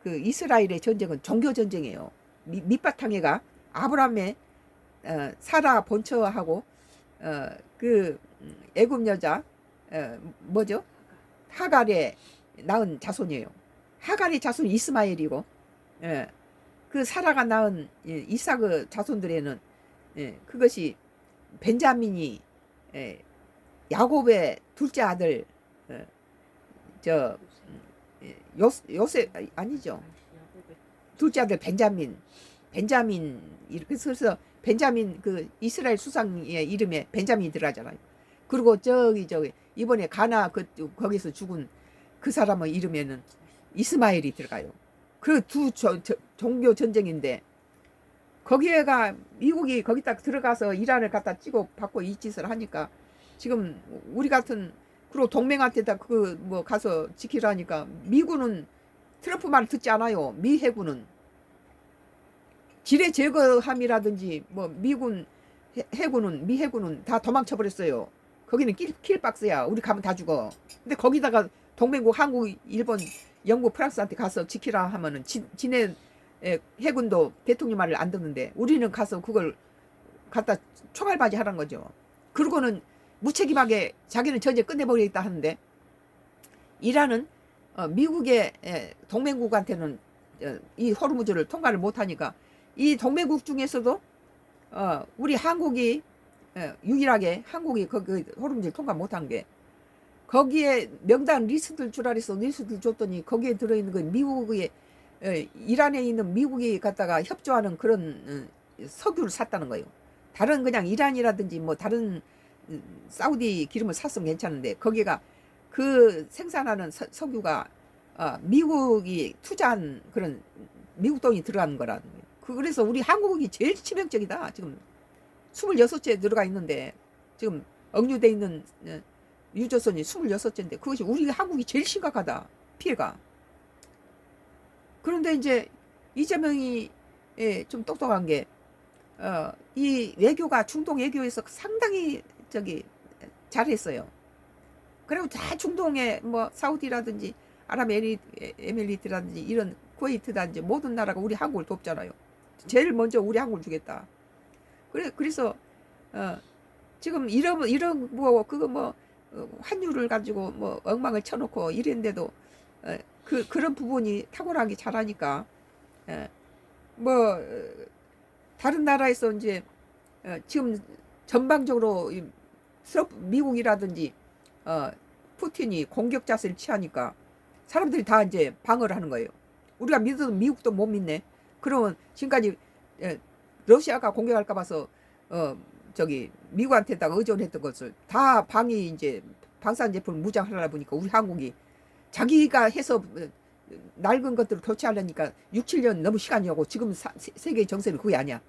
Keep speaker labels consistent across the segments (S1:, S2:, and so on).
S1: 그 이스라엘의 전쟁은 종교 전쟁이에요. 밑바탕에가 아브라함의 사라 본처하고 그 애굽 여자 뭐죠? 하갈의 낳은 자손이에요. 하갈의 자손이 이스마엘이고 그 사라가 낳은 이삭의 자손들에는 그것이 벤자민이 야곱의 둘째 아들 저 요셉 아니죠. 둘째 아들 벤자민 이렇게 써서 벤자민 그 이스라엘 수상의 이름에 벤자민이 들어가잖아요. 그리고 저기 이번에 가나 거기서 죽은 그 사람의 이름에는 이스마엘이 들어가요. 그 두 종교 전쟁인데 거기에가 미국이 거기다 들어가서 이란을 갖다 찍어 받고 이 짓을 하니까 지금 우리 같은 그리고 동맹한테다 그 뭐 가서 지키라니까 미군은 트럼프 말 듣지 않아요. 미 해군은 지뢰 제거함이라든지 뭐 미군 해군은 미 해군은 다 도망쳐 버렸어요. 거기는 킬박스야. 우리 가면 다 죽어. 근데 거기다가 동맹국 한국, 일본, 영국, 프랑스한테 가서 지키라 하면은 지네 해군도 대통령 말을 안 듣는데 우리는 가서 그걸 갖다 총알바지 하라는 거죠. 그러고는 무책임하게 자기는 전쟁 끝내버리겠다 하는데 이란은 미국의 동맹국한테는 이 호르무즈를 통과를 못하니까 이 동맹국 중에서도 우리 한국이 유일하게 한국이 그 호르무즈를 통과 못한 게 거기에 명단 리스트를 주라 그래서 리스트를 줬더니 거기에 들어있는 그 미국의 이란에 있는 미국이 갖다가 협조하는 그런 석유를 샀다는 거예요. 다른 그냥 이란이라든지 뭐 다른 사우디 기름을 샀으면 괜찮은데 거기가 그 생산하는 석유가 미국이 투자한 그런 미국 돈이 들어가는 거라는 거예요. 그래서 우리 한국이 제일 치명적이다. 지금 26째 들어가 있는데 지금 억류돼 있는 유조선이 26째인데 그것이 우리 한국이 제일 심각하다. 피해가. 그런데 이제 이재명이 좀 똑똑한 게 이 외교가 중동 외교에서 상당히 잘했어요. 그리고 다 중동에 뭐 사우디라든지 아랍에미리트라든지 이런 쿠웨이트라든지 모든 나라가 우리 한국을 돕잖아요. 제일 먼저 우리 한국을 주겠다. 그래서 지금 이런 뭐 그거 뭐 환율을 가지고 뭐 엉망을 쳐놓고 이랬는데도 그런 부분이 탁월하게 잘하니까 뭐 다른 나라에서 이제 지금 전방적으로 미국이라든지 푸틴이 공격 자세를 취하니까 사람들이 다 이제 방어를 하는 거예요. 우리가 믿어도 미국도 못 믿네. 그러면 지금까지 러시아가 공격할까 봐서 미국한테다가 의존했던 것을 다 이제 방산 제품을 무장하려다 보니까 우리 한국이 자기가 해서 낡은 것들을 교체하려니까 6, 7년 너무 시간이 오고 지금 세계 정세는 그게 아니야.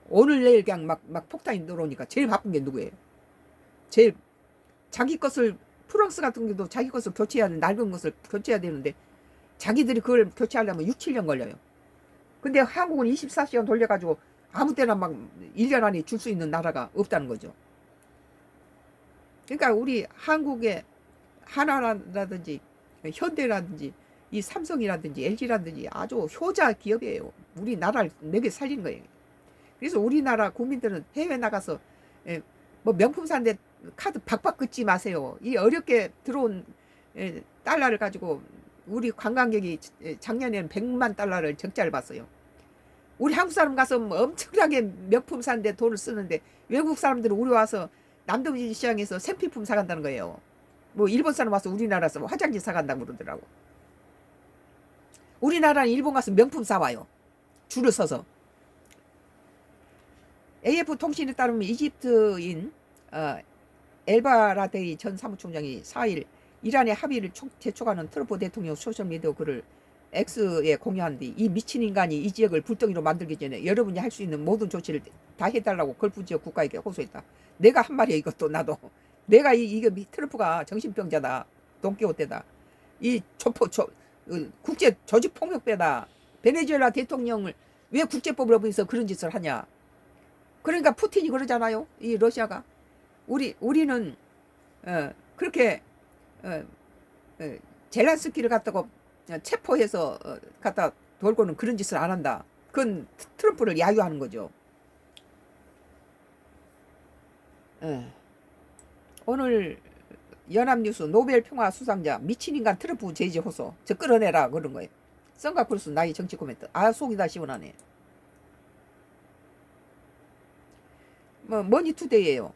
S1: 오늘 내일 그냥 막 폭탄이 들어오니까 제일 바쁜 게 누구예요? 제일 자기 것을 프랑스 같은 경우도 자기 것을 교체해야 하는 낡은 것을 교체해야 되는데 자기들이 그걸 교체하려면 6, 7년 걸려요. 근데 한국은 24시간 돌려가지고 아무 때나 막 1년 안에 줄 수 있는 나라가 없다는 거죠. 그러니까 우리 한국의 하나라든지 현대라든지 이 삼성이라든지 LG라든지 아주 효자 기업이에요. 우리나라를 먹여 살리는 거예요. 그래서 우리나라 국민들은 해외 나가서 뭐 명품 사는데 카드 박박 긋지 마세요. 이 어렵게 들어온 달러를 가지고 우리 관광객이 작년에는 100만 달러를 적자를 봤어요. 우리 한국 사람 가서 뭐 엄청나게 명품 사는데 돈을 쓰는데 외국 사람들은 우리 와서 남동진 시장에서 생필품 사간다는 거예요. 뭐 일본 사람 와서 우리나라에서 뭐 화장지 사간다고 그러더라고. 우리나라는 일본 가서 명품 사와요. 줄을 서서. AF통신에 따르면 이집트인 엘바라데이 전 사무총장이 4일 이란의 합의를 재촉하는 트럼프 대통령 소셜미디어 글을 X에 공유한 뒤 이 미친 인간이 이 지역을 불덩이로 만들기 전에 여러분이 할 수 있는 모든 조치를 다 해달라고 걸프 지역 국가에게 호소했다. 내가 한 말이야 이것도 나도. 내가 이거 트럼프가 정신병자다. 돈키호테다. 이 국제 조직폭력배다. 베네수엘라 대통령을 왜 국제법을 어기서 그런 짓을 하냐. 그러니까 푸틴이 그러잖아요. 이 러시아가. 우리는 그렇게 젤란스키를 갖다가 체포해서 갖다 돌고는 그런 짓을 안 한다. 그건 트럼프를 야유하는 거죠. 예. 오늘 연합뉴스 노벨 평화 수상자 미친 인간 트럼프 제지 호소 저 끌어내라 그런 거예요. 썬가크루스 나이 정치 코멘트. 아 속이 다 시원하네. 뭐 머니투데이예요.